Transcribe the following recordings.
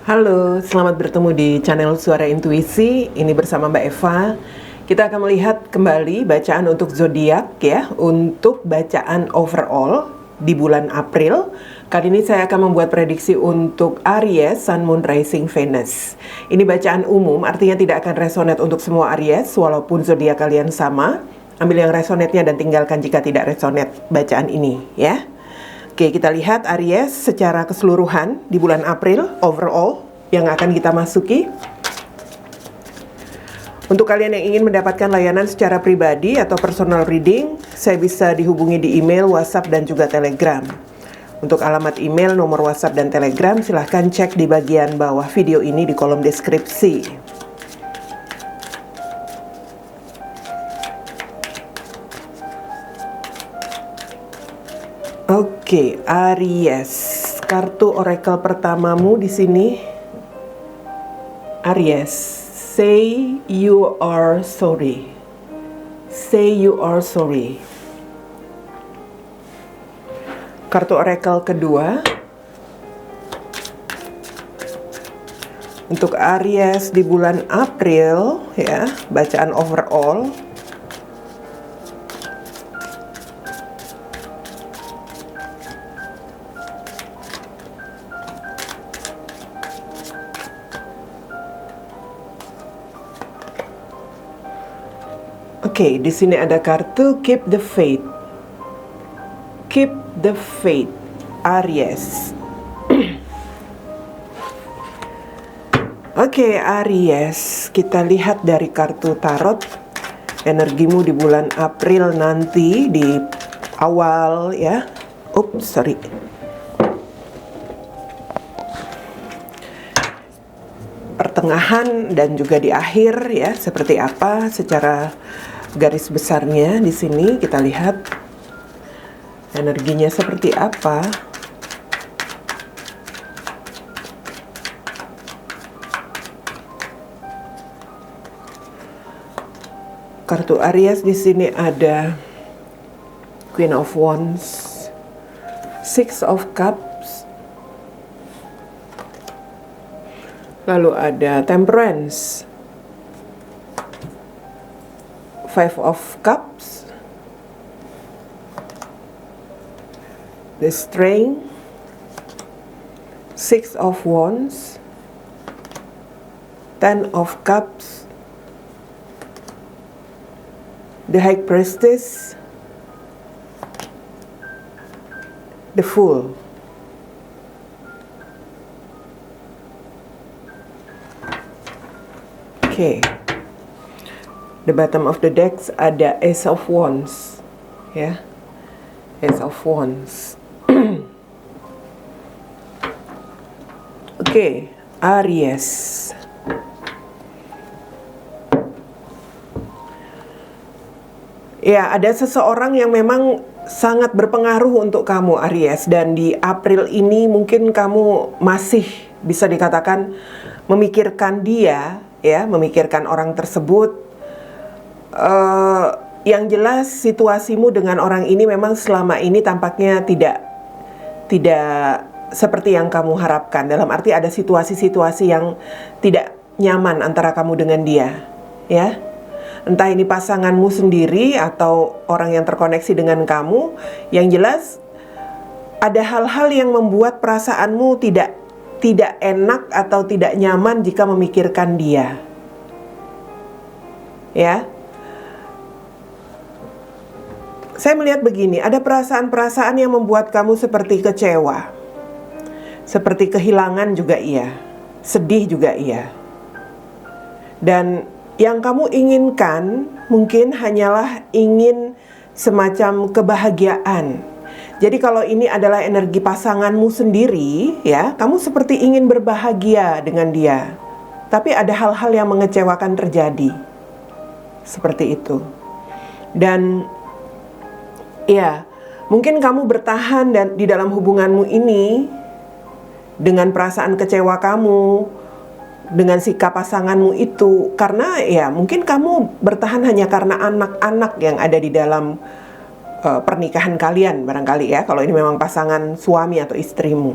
Halo, selamat bertemu di channel Suara Intuisi. Ini bersama Mbak Eva. Kita akan melihat kembali bacaan untuk zodiak ya, untuk bacaan overall di bulan April. Kali ini saya akan membuat prediksi untuk Aries, Sun, Moon, Rising, Venus. Ini bacaan umum, artinya tidak akan resonate untuk semua Aries, walaupun zodiak kalian sama. Ambil yang resonate-nya dan tinggalkan jika tidak resonate bacaan ini ya. Oke, kita lihat Aries secara keseluruhan di bulan April overall yang akan kita masuki. Untuk kalian yang ingin mendapatkan layanan secara pribadi atau personal reading, saya bisa dihubungi di email, WhatsApp, dan juga Telegram. Untuk alamat email, nomor WhatsApp, dan Telegram, silahkan cek di bagian bawah video ini di kolom deskripsi. Oke, Aries. Kartu oracle pertamamu di sini. Aries, say you are sorry. Say you are sorry. Kartu oracle kedua. Untuk Aries di bulan April ya, bacaan overall. Oke, di sini ada kartu Keep the Faith. Keep the Faith, Aries. Oke, Aries, kita lihat dari kartu tarot energimu di bulan April nanti di awal ya. Pertengahan dan juga di akhir ya, seperti apa secara garis besarnya di sini kita lihat energinya seperti apa. Kartu Aries di sini ada Queen of Wands, Six of Cups, lalu ada Temperance, Five of Cups, the Strength, Six of Wands, Ten of Cups, the High Priestess, the Fool. Okay. The bottom of the decks ada Ace of Wands ya, Ace of Wands. Oke, Aries. Ya, ada seseorang yang memang sangat berpengaruh untuk kamu Aries, dan di April ini mungkin kamu masih bisa dikatakan memikirkan dia ya, memikirkan orang tersebut. Yang jelas situasimu dengan orang ini memang selama ini tampaknya tidak seperti yang kamu harapkan. Dalam arti ada situasi-situasi yang tidak nyaman antara kamu dengan dia, ya. Entah ini pasanganmu sendiri atau orang yang terkoneksi dengan kamu. Yang jelas ada hal-hal yang membuat perasaanmu tidak enak atau tidak nyaman jika memikirkan dia, ya. Saya melihat begini, ada perasaan-perasaan yang membuat kamu seperti kecewa, seperti kehilangan juga iya, sedih juga iya. Dan yang kamu inginkan mungkin hanyalah ingin semacam kebahagiaan. Jadi kalau ini adalah energi pasanganmu sendiri ya, kamu seperti ingin berbahagia dengan dia. Tapi ada hal-hal yang mengecewakan terjadi. Seperti itu. Dan ya, mungkin kamu bertahan di dalam hubunganmu ini dengan perasaan kecewa kamu, dengan sikap pasanganmu itu, karena ya mungkin kamu bertahan hanya karena anak-anak yang ada di dalam pernikahan kalian barangkali ya, kalau ini memang pasangan suami atau istrimu.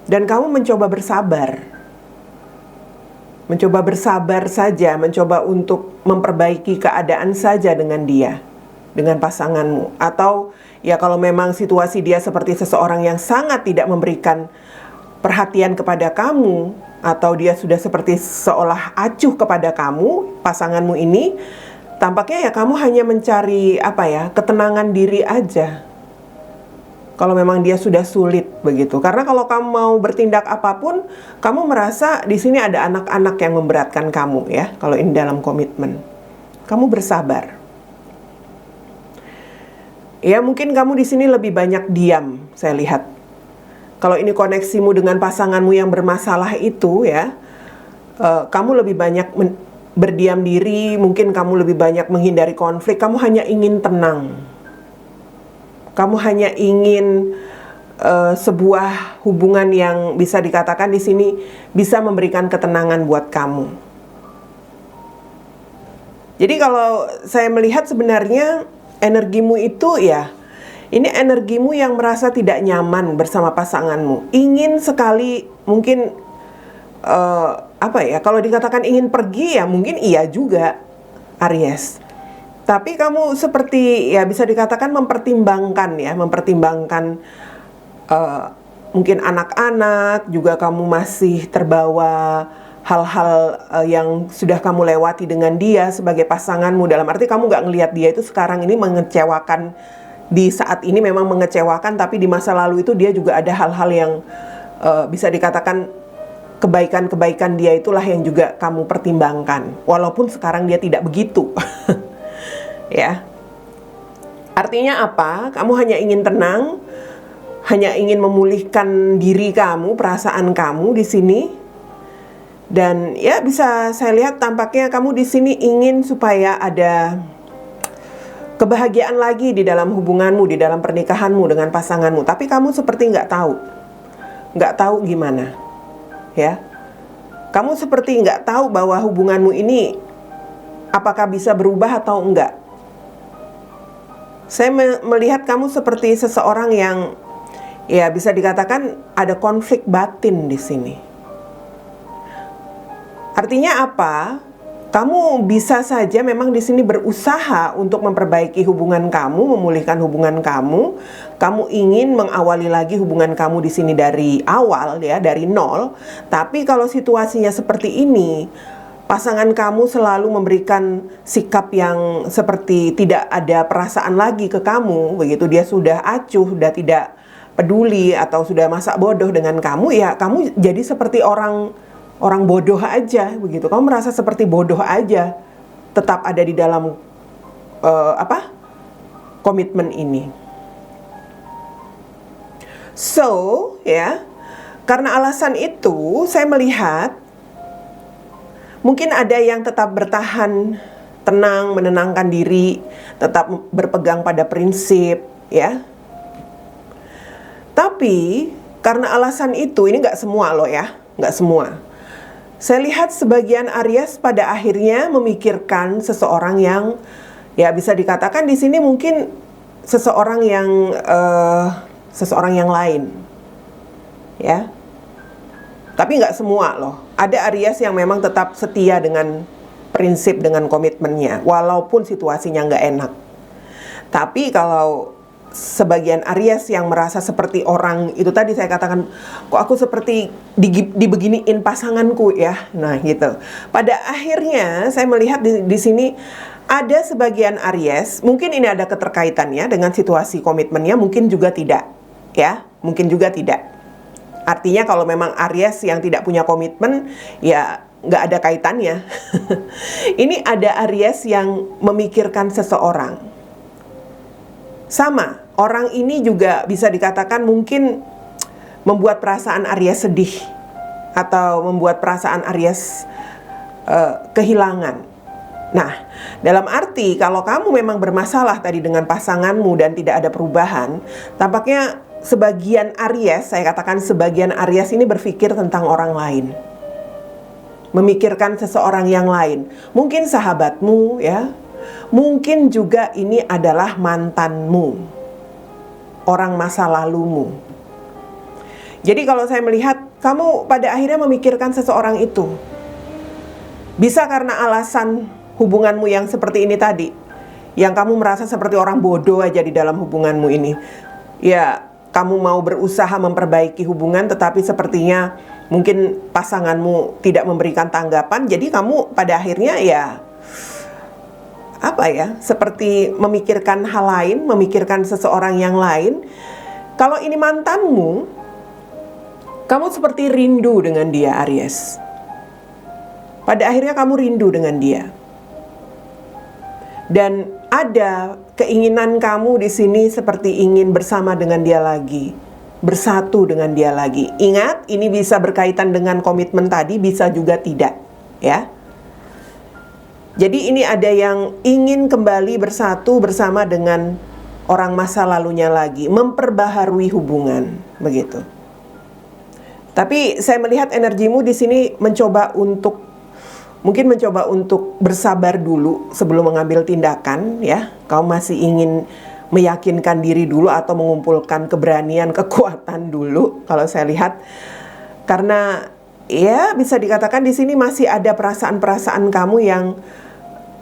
Dan kamu mencoba bersabar, mencoba bersabar saja, mencoba untuk memperbaiki keadaan saja dengan dia, dengan pasanganmu. Atau ya kalau memang situasi dia seperti seseorang yang sangat tidak memberikan perhatian kepada kamu, atau dia sudah seperti seolah acuh kepada kamu, pasanganmu ini, tampaknya ya kamu hanya mencari ketenangan diri aja. Kalau memang dia sudah sulit begitu, karena kalau kamu mau bertindak apapun, kamu merasa di sini ada anak-anak yang memberatkan kamu ya. Kalau ini dalam komitmen, kamu bersabar. Ya mungkin kamu di sini lebih banyak diam, saya lihat. Kalau ini koneksimu dengan pasanganmu yang bermasalah itu ya, kamu lebih banyak berdiam diri, mungkin kamu lebih banyak menghindari konflik, kamu hanya ingin tenang. Kamu hanya ingin sebuah hubungan yang bisa dikatakan di sini bisa memberikan ketenangan buat kamu. Jadi kalau saya melihat sebenarnya energimu itu ya, ini energimu yang merasa tidak nyaman bersama pasanganmu. Ingin sekali mungkin kalau dikatakan ingin pergi ya mungkin iya juga, Aries. Tapi kamu seperti ya bisa dikatakan mempertimbangkan mungkin anak-anak, juga kamu masih terbawa hal-hal yang sudah kamu lewati dengan dia sebagai pasanganmu. Dalam arti kamu gak ngelihat dia itu sekarang ini mengecewakan, di saat ini memang mengecewakan, tapi di masa lalu itu dia juga ada hal-hal yang bisa dikatakan kebaikan-kebaikan dia itulah yang juga kamu pertimbangkan. Walaupun sekarang dia tidak begitu. Ya, artinya apa? Kamu hanya ingin tenang, hanya ingin memulihkan diri kamu, perasaan kamu di sini. Dan ya bisa saya lihat tampaknya kamu di sini ingin supaya ada kebahagiaan lagi di dalam hubunganmu, di dalam pernikahanmu dengan pasanganmu. Tapi kamu seperti nggak tahu gimana, ya. Kamu seperti nggak tahu bahwa hubunganmu ini apakah bisa berubah atau enggak. Saya melihat kamu seperti seseorang yang ya bisa dikatakan ada konflik batin di sini. Artinya apa? Kamu bisa saja memang di sini berusaha untuk memperbaiki hubungan kamu, memulihkan hubungan kamu. Kamu ingin mengawali lagi hubungan kamu di sini dari awal ya, dari nol. Tapi kalau situasinya seperti ini, pasangan kamu selalu memberikan sikap yang seperti tidak ada perasaan lagi ke kamu, begitu. Dia sudah acuh, sudah tidak peduli, atau sudah masak bodoh dengan kamu, ya kamu jadi seperti orang bodoh aja, begitu. Kamu merasa seperti bodoh aja, tetap ada di dalam komitmen ini. So, ya, karena alasan itu, saya melihat mungkin ada yang tetap bertahan, tenang, menenangkan diri, tetap berpegang pada prinsip, ya. Tapi, karena alasan itu, ini nggak semua loh ya, nggak semua. Saya lihat sebagian Aries pada akhirnya memikirkan seseorang yang, ya bisa dikatakan di sini mungkin seseorang yang lain, ya. Tapi nggak semua loh. Ada Aries yang memang tetap setia dengan prinsip, dengan komitmennya, walaupun situasinya nggak enak. Tapi kalau sebagian Aries yang merasa seperti orang itu tadi saya katakan, kok aku seperti dibeginiin pasanganku ya. Nah gitu. Pada akhirnya saya melihat di sini ada sebagian Aries, mungkin ini ada keterkaitannya dengan situasi komitmennya, mungkin juga tidak, ya, mungkin juga tidak. Artinya kalau memang Aries yang tidak punya komitmen, ya nggak ada kaitannya. Ini ada Aries yang memikirkan seseorang. Sama, orang ini juga bisa dikatakan mungkin membuat perasaan Aries sedih, atau membuat perasaan Aries kehilangan. Nah, dalam arti kalau kamu memang bermasalah tadi dengan pasanganmu dan tidak ada perubahan, tampaknya sebagian Aries, saya katakan sebagian Aries ini berpikir tentang orang lain. Memikirkan seseorang yang lain. Mungkin sahabatmu ya. Mungkin juga ini adalah mantanmu. Orang masa lalumu. Jadi kalau saya melihat kamu pada akhirnya memikirkan seseorang itu. Bisa karena alasan hubunganmu yang seperti ini tadi, yang kamu merasa seperti orang bodoh aja di dalam hubunganmu ini. Ya, kamu mau berusaha memperbaiki hubungan, tetapi sepertinya mungkin pasanganmu tidak memberikan tanggapan. Jadi kamu pada akhirnya ya, seperti memikirkan hal lain, memikirkan seseorang yang lain. Kalau ini mantanmu, kamu seperti rindu dengan dia, Aries. Pada akhirnya kamu rindu dengan dia. Dan ada keinginan kamu di sini seperti ingin bersama dengan dia lagi, bersatu dengan dia lagi. Ingat, ini bisa berkaitan dengan komitmen tadi, bisa juga tidak, ya. Jadi ini ada yang ingin kembali bersatu bersama dengan orang masa lalunya lagi, memperbaharui hubungan, begitu. Tapi saya melihat energimu di sini mencoba untuk bersabar dulu sebelum mengambil tindakan, ya. Kau masih ingin meyakinkan diri dulu atau mengumpulkan keberanian, kekuatan dulu kalau saya lihat. Karena ya bisa dikatakan di sini masih ada perasaan-perasaan kamu yang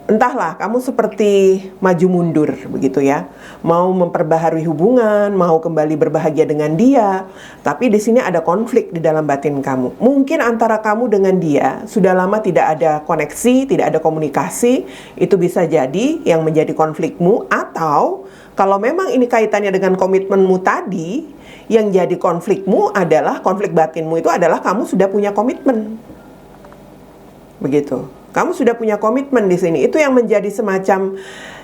entahlah, kamu seperti maju mundur begitu ya. Mau memperbaharui hubungan, mau kembali berbahagia dengan dia, tapi di sini ada konflik di dalam batin kamu. Mungkin antara kamu dengan dia sudah lama tidak ada koneksi, tidak ada komunikasi. Itu bisa jadi yang menjadi konflikmu, atau kalau memang ini kaitannya dengan komitmenmu tadi, yang jadi konflikmu adalah, konflik batinmu itu adalah kamu sudah punya komitmen. Begitu. Kamu sudah punya komitmen di sini. Itu yang menjadi semacam,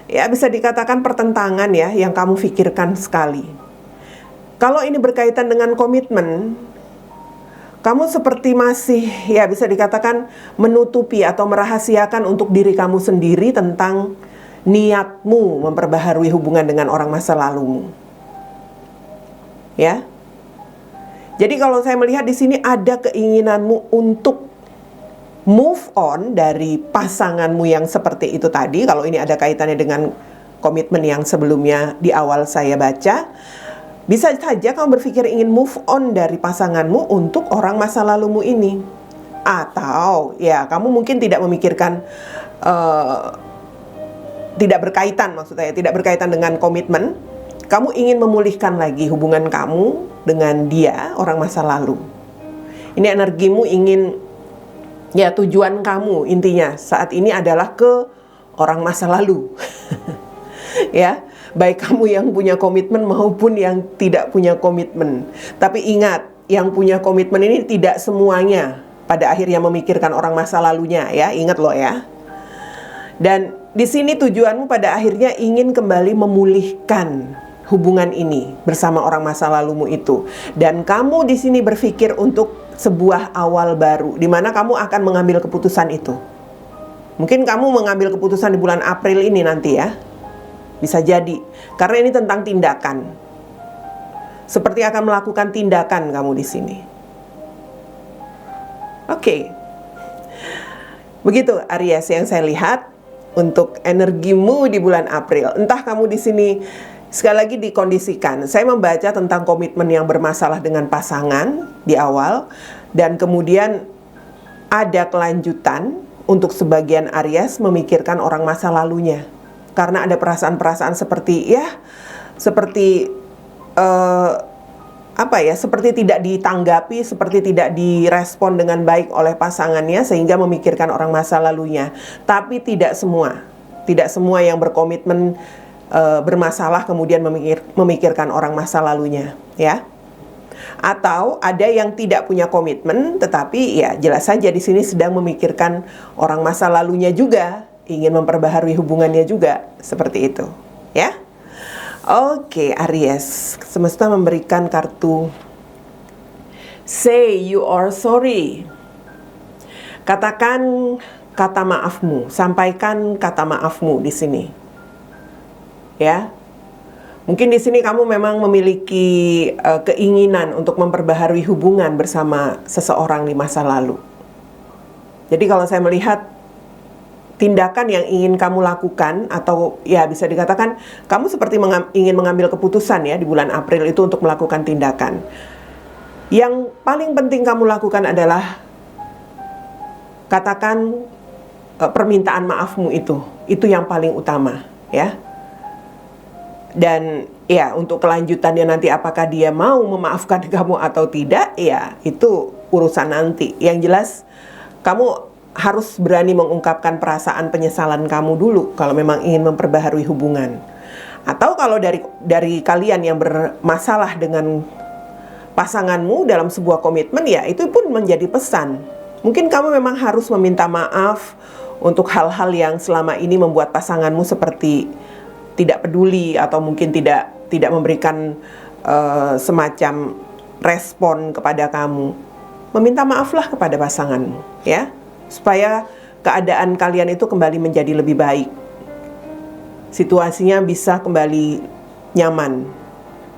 ya bisa dikatakan pertentangan ya, yang kamu pikirkan sekali. Kalau ini berkaitan dengan komitmen, kamu seperti masih, ya bisa dikatakan menutupi atau merahasiakan untuk diri kamu sendiri tentang niatmu memperbaharui hubungan dengan orang masa lalumu. Ya. Jadi kalau saya melihat di sini ada keinginanmu untuk move on dari pasanganmu yang seperti itu tadi. Kalau ini ada kaitannya dengan komitmen yang sebelumnya di awal saya baca, bisa saja kamu berpikir ingin move on dari pasanganmu untuk orang masa lalumu ini. Atau ya kamu mungkin tidak memikirkan, tidak berkaitan, maksud saya tidak berkaitan dengan komitmen. Kamu ingin memulihkan lagi hubungan kamu dengan dia, orang masa lalu. Ini energimu ingin, ya tujuan kamu intinya saat ini adalah ke orang masa lalu. Ya, baik kamu yang punya komitmen maupun yang tidak punya komitmen. Tapi ingat, yang punya komitmen ini tidak semuanya pada akhirnya memikirkan orang masa lalunya, ya. Ingat loh ya. Dan di sini tujuanmu pada akhirnya ingin kembali memulihkan hubungan ini bersama orang masa lalumu itu. Dan kamu di sini berpikir untuk sebuah awal baru, di mana kamu akan mengambil keputusan itu. Mungkin kamu mengambil keputusan di bulan April ini nanti ya. Bisa jadi, karena ini tentang tindakan. Seperti akan melakukan tindakan kamu di sini. Oke. Begitu Aries yang saya lihat untuk energimu di bulan April. Entah kamu di sini sekali lagi dikondisikan. Saya membaca tentang komitmen yang bermasalah dengan pasangan di awal, dan kemudian ada kelanjutan untuk sebagian Aries memikirkan orang masa lalunya. Karena ada perasaan-perasaan seperti seperti seperti tidak ditanggapi, seperti tidak direspon dengan baik oleh pasangannya, sehingga memikirkan orang masa lalunya. Tapi tidak semua yang berkomitmen bermasalah kemudian memikirkan orang masa lalunya, ya. Atau ada yang tidak punya komitmen, tetapi ya jelas saja di sini sedang memikirkan orang masa lalunya juga, ingin memperbaharui hubungannya juga, seperti itu, ya. Oke, Aries, semesta memberikan kartu Say you are sorry. Katakan kata maafmu, sampaikan kata maafmu di sini. Ya. Mungkin di sini kamu memang memiliki keinginan untuk memperbaharui hubungan bersama seseorang di masa lalu. Jadi kalau saya melihat tindakan yang ingin kamu lakukan, atau ya bisa dikatakan kamu seperti ingin mengambil keputusan ya di bulan April itu untuk melakukan tindakan. Yang paling penting kamu lakukan adalah katakan permintaan maafmu itu yang paling utama, ya. Dan ya, untuk kelanjutannya nanti apakah dia mau memaafkan kamu atau tidak, ya itu urusan nanti. Yang jelas kamu harus berani mengungkapkan perasaan penyesalan kamu dulu kalau memang ingin memperbaharui hubungan. Atau kalau dari kalian yang bermasalah dengan pasanganmu dalam sebuah komitmen, ya itu pun menjadi pesan. Mungkin kamu memang harus meminta maaf untuk hal-hal yang selama ini membuat pasanganmu seperti tidak peduli atau mungkin tidak memberikan semacam respon kepada kamu. Meminta maaflah kepada pasanganmu, ya, supaya keadaan kalian itu kembali menjadi lebih baik. Situasinya bisa kembali nyaman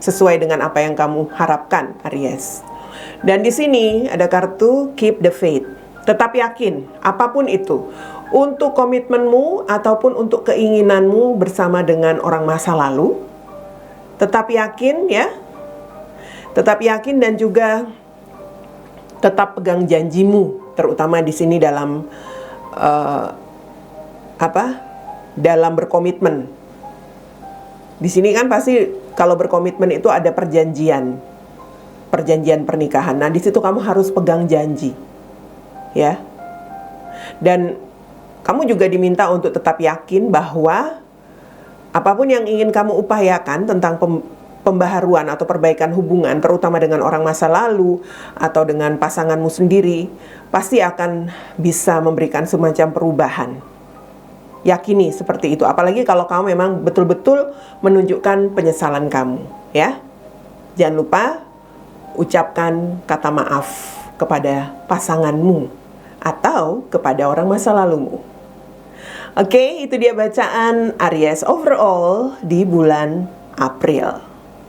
sesuai dengan apa yang kamu harapkan, Aries. Dan di sini ada kartu keep the faith. Tetap yakin apapun itu, untuk komitmenmu ataupun untuk keinginanmu bersama dengan orang masa lalu. Tetap yakin, ya. Tetap yakin dan juga tetap pegang janjimu, terutama di sini dalam dalam berkomitmen. Di sini kan pasti kalau berkomitmen itu ada perjanjian pernikahan. Nah, di situ kamu harus pegang janji, ya. Dan kamu juga diminta untuk tetap yakin bahwa apapun yang ingin kamu upayakan tentang pembaharuan atau perbaikan hubungan, terutama dengan orang masa lalu atau dengan pasanganmu sendiri, pasti akan bisa memberikan semacam perubahan. Yakini seperti itu, apalagi kalau kamu memang betul-betul menunjukkan penyesalan kamu, ya. Jangan lupa ucapkan kata maaf kepada pasanganmu atau kepada orang masa lalumu. Oke, itu dia bacaan Aries overall di bulan April.